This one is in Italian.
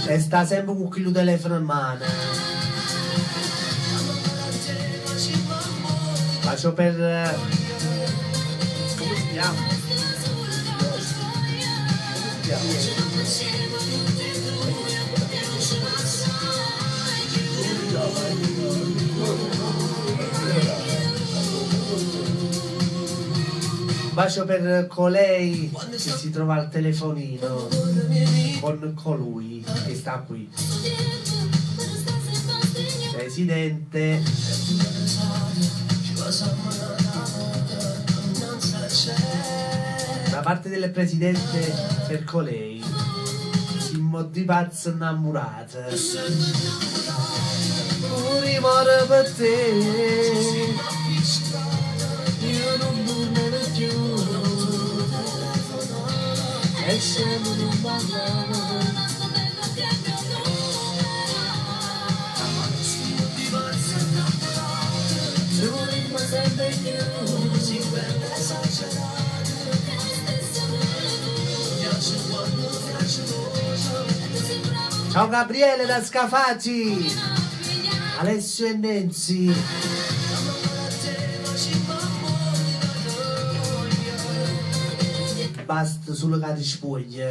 E sta sempre con quello telefono in mano. Faccio per... come si chiama? Bacio per colei che si trova al telefonino con colui che sta qui. Presidente. Da parte del presidente per colei. Siamo di pazzo innamorati. Muore per te. Io non dormo più. E siamo in un bagno. Ciao Gabriele da Scafati, Alessio e Nenzi. Basta solo che ti spoglie.